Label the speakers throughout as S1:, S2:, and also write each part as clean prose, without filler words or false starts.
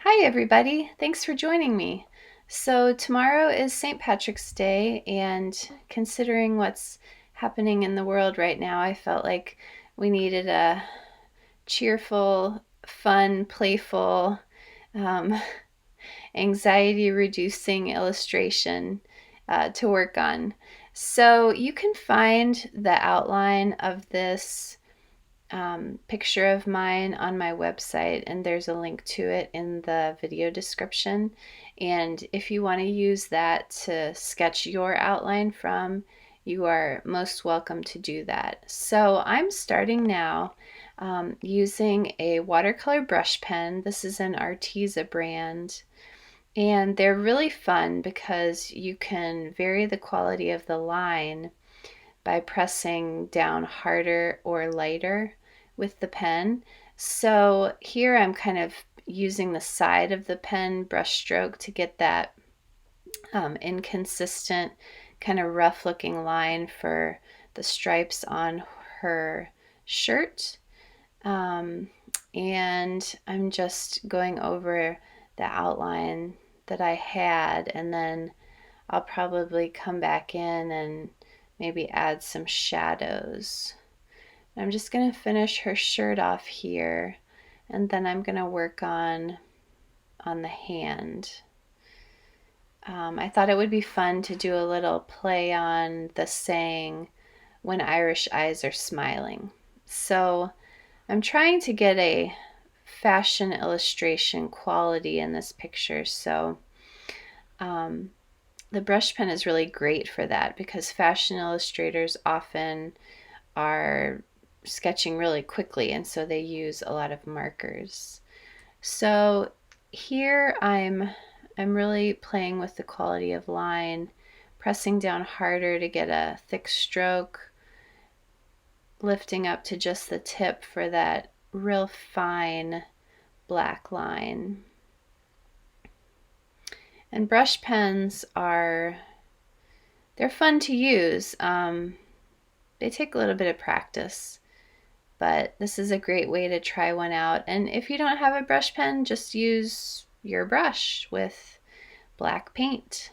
S1: Hi, everybody. Thanks for joining me. So, tomorrow is St. Patrick's Day, and considering what's happening in the world right now, I felt like we needed a cheerful, fun, playful, um, anxiety reducing illustration to work on. So, you can find the outline of this picture of mine on my website, and there's a link to it in the video description. And if you want to use that to sketch your outline from, you are most welcome to do that. So I'm starting now using a watercolor brush pen. This is an Arteza brand. And they're really fun because you can vary the quality of the line by pressing down harder or lighter with the pen. So here I'm kind of using the side of the pen brush stroke to get that inconsistent, kind of rough looking line for the stripes on her shirt. Um, and I'm just going over the outline that I had, and then I'll probably come back in and maybe add some shadows. I'm just going to finish her shirt off here, and then I'm going to work on the hand. I thought it would be fun to do a little play on the saying, when Irish eyes are smiling. So I'm trying to get a fashion illustration quality in this picture. So the brush pen is really great for that because fashion illustrators often are sketching really quickly, and so they use a lot of markers. So here I'm really playing with the quality of line, pressing down harder to get a thick stroke, lifting up to just the tip for that real fine black line. And brush pens they're fun to use. They take a little bit of practice, but this is a great way to try one out. And if you don't have a brush pen, just use your brush with black paint.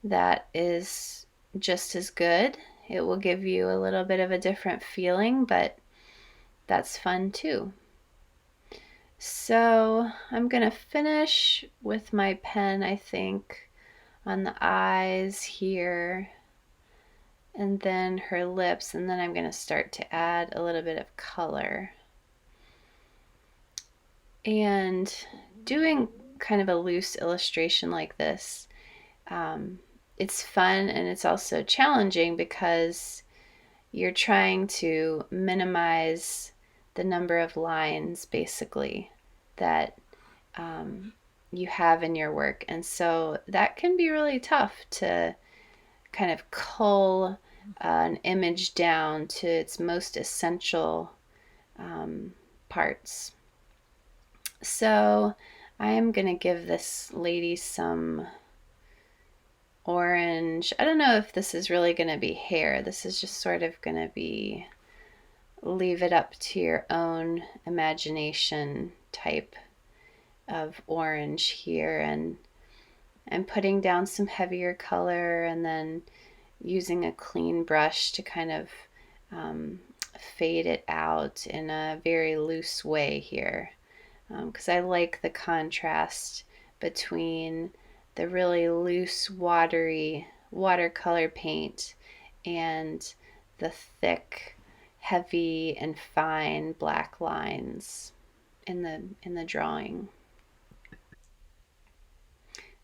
S1: That is just as good. It will give you a little bit of a different feeling, but that's fun too. So I'm going to finish with my pen, I think, on the eyes here, and then her lips, and then I'm going to start to add a little bit of color. And doing kind of a loose illustration like this, it's fun and it's also challenging because you're trying to minimize the number of lines basically that you have in your work. And so that can be really tough to kind of cull an image down to its most essential parts. So I'm going to give this lady some orange. I don't know if this is really going to be hair. This is just sort of going to be leave it up to your own imagination type of orange here. And I'm putting down some heavier color and then using a clean brush to kind of fade it out in a very loose way here, because I like the contrast between the really loose, watery watercolor paint and the thick, heavy, and fine black lines in the drawing.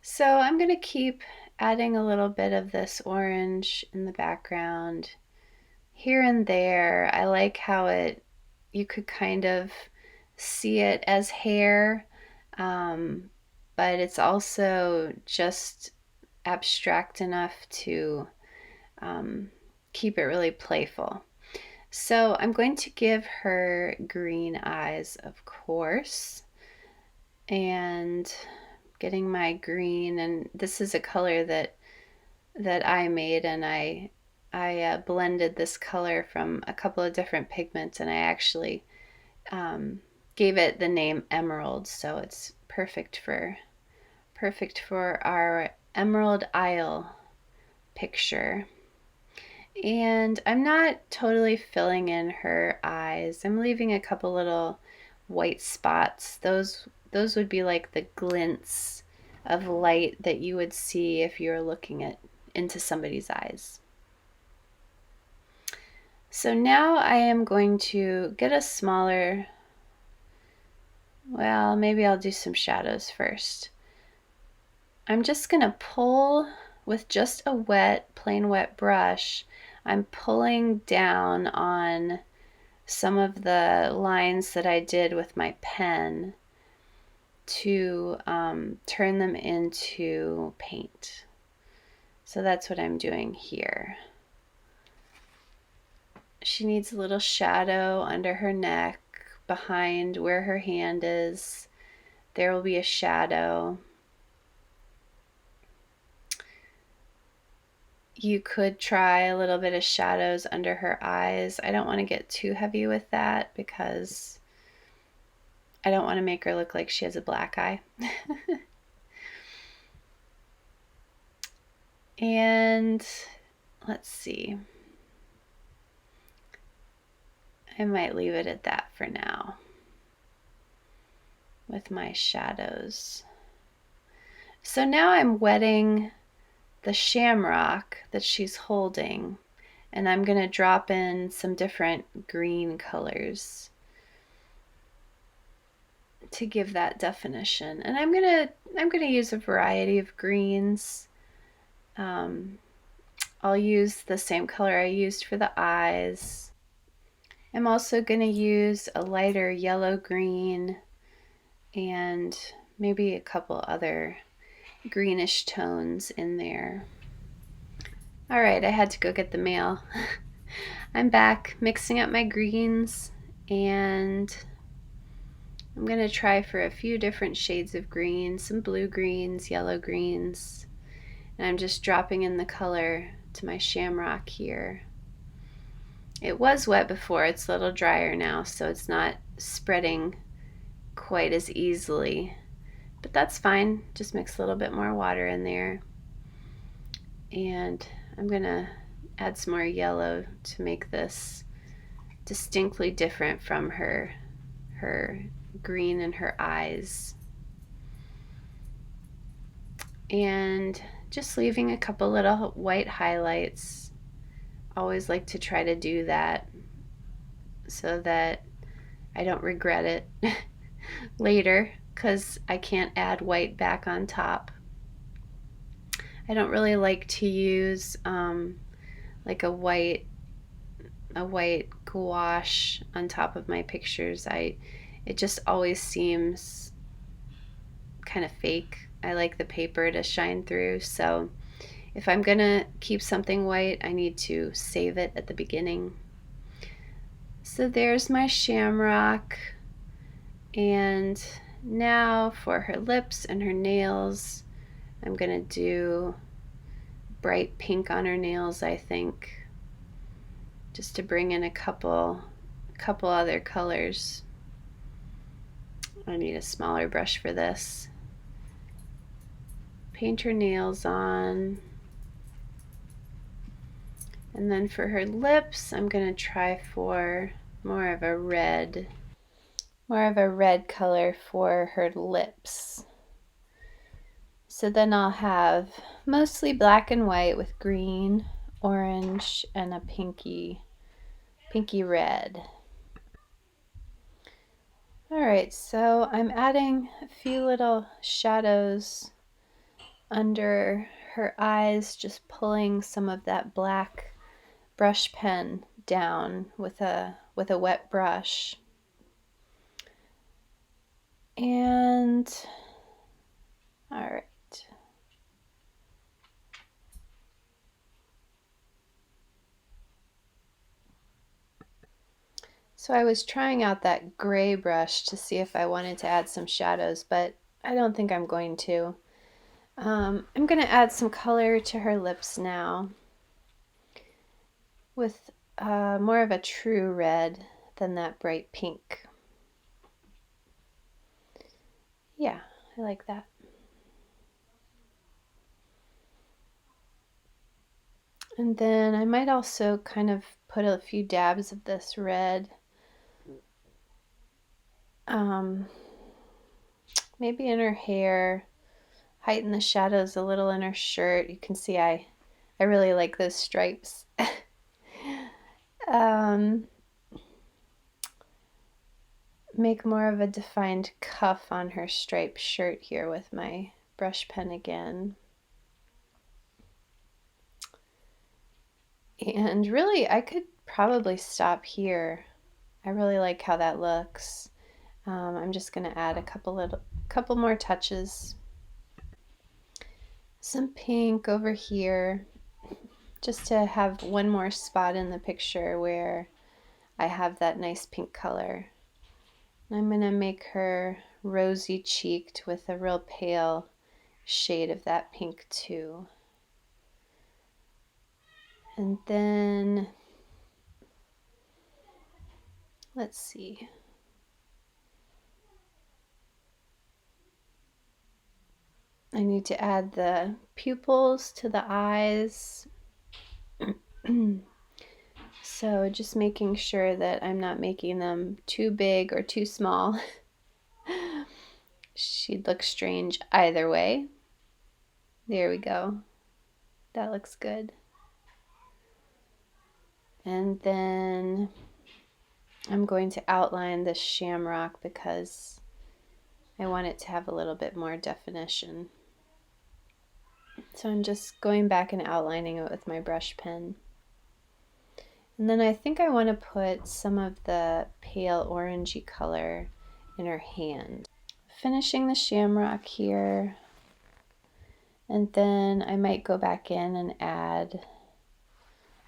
S1: So I'm going to keep adding a little bit of this orange in the background here and there. I like how you could kind of see it as hair, but it's also just abstract enough to keep it really playful. So I'm going to give her green eyes, of course, and getting my green, and this is a color that I made, and I blended this color from a couple of different pigments, and I actually gave it the name emerald, so it's perfect for our Emerald Isle picture. And I'm not totally filling in her eyes. I'm leaving a couple little white spots. Those would be like the glints of light that you would see if you were looking into somebody's eyes. So now I am going to get a smaller, well, maybe I'll do some shadows first. I'm just going to pull with just a plain wet brush. I'm pulling down on some of the lines that I did with my pen to turn them into paint. So that's what I'm doing here. She needs a little shadow under her neck, behind where her hand is. There will be a shadow. You could try a little bit of shadows under her eyes. I don't want to get too heavy with that because I don't want to make her look like she has a black eye. And let's see. I might leave it at that for now with my shadows. So now I'm wetting the shamrock that she's holding, and I'm going to drop in some different green colors to give that definition. And I'm gonna use a variety of greens. I'll use the same color I used for the eyes. I'm also going to use a lighter yellow green and maybe a couple other greenish tones in there. All right, I had to go get the mail. I'm back mixing up my greens, and I'm going to try for a few different shades of green, some blue greens, yellow greens, and I'm just dropping in the color to my shamrock here. It was wet before, it's a little drier now, so it's not spreading quite as easily, but that's fine. Just mix a little bit more water in there, and I'm gonna add some more yellow to make this distinctly different from her green in her eyes, and just leaving a couple little white highlights. Always like to try to do that so that I don't regret it later, because I can't add white back on top. I don't really like to use like a white gouache on top of my pictures. It just always seems kind of fake. I like the paper to shine through, so if I'm gonna keep something white, I need to save it at the beginning. So there's my shamrock, and now for her lips and her nails, I'm gonna do bright pink on her nails, I think, just to bring in a couple other colors. I need a smaller brush for this. Paint her nails on. And then for her lips, I'm going to try for more of a red color for her lips. So then I'll have mostly black and white with green, orange, and a pinky red. Alright, so I'm adding a few little shadows under her eyes, just pulling some of that black brush pen down with a wet brush. And all right. So I was trying out that gray brush to see if I wanted to add some shadows, but I don't think I'm going to. I'm going to add some color to her lips now with more of a true red than that bright pink. Yeah, I like that. And then I might also kind of put a few dabs of this red. Maybe in her hair, heighten the shadows a little in her shirt. You can see I really like those stripes. Make more of a defined cuff on her striped shirt here with my brush pen again. And really, I could probably stop here. I really like how that looks. I'm just going to add a couple more touches. Some pink over here, just to have one more spot in the picture where I have that nice pink color. I'm going to make her rosy cheeked with a real pale shade of that pink too. And then, let's see. I need to add the pupils to the eyes. So just making sure that I'm not making them too big or too small. She'd look strange either way. There we go. That looks good. And then I'm going to outline this shamrock because I want it to have a little bit more definition. So I'm just going back and outlining it with my brush pen. And then I think I want to put some of the pale orangey color in her hand. Finishing the shamrock here. And then I might go back in and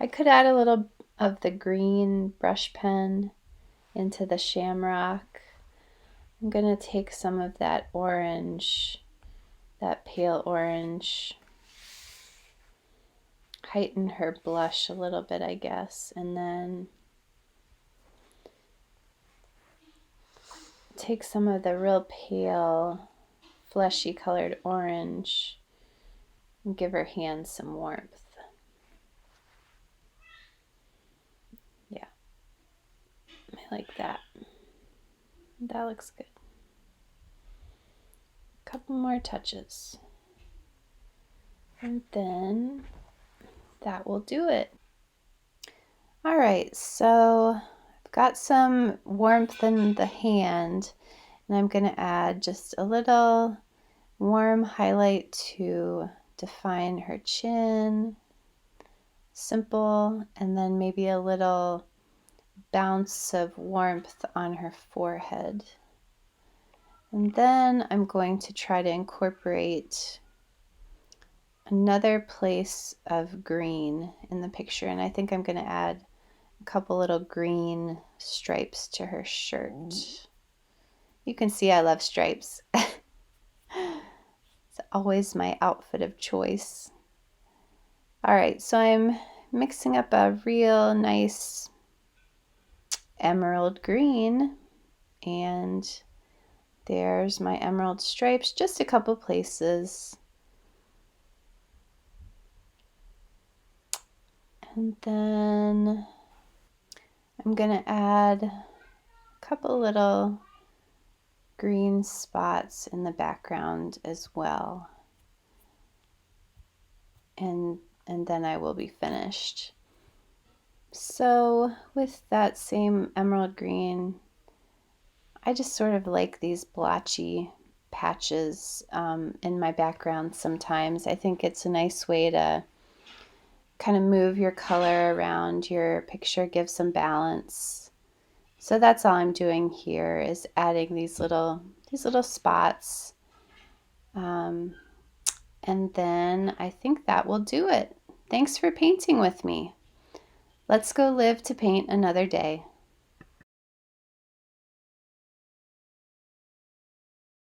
S1: I could add a little of the green brush pen into the shamrock. I'm going to take some of that orange, that pale orange, heighten her blush a little bit, I guess, and then take some of the real pale, fleshy colored orange and give her hands some warmth. Yeah, I like that. That looks good. A couple more touches. And then that will do it. All right, so I've got some warmth in the hand, and I'm going to add just a little warm highlight to define her chin. Simple, and then maybe a little bounce of warmth on her forehead. And then I'm going to try to incorporate another place of green in the picture, and I think I'm going to add a couple little green stripes to her shirt. You can see I love stripes. It's always my outfit of choice. All right, so I'm mixing up a real nice emerald green, and there's my emerald stripes, just a couple places. And then I'm going to add a couple little green spots in the background as well. And then I will be finished. So with that same emerald green, I just sort of like these blotchy patches in my background sometimes. I think it's a nice way to kind of move your color around your picture, give some balance. So that's all I'm doing here, is adding these little spots. And then I think that will do it. Thanks for painting with me. Let's go live to paint another day.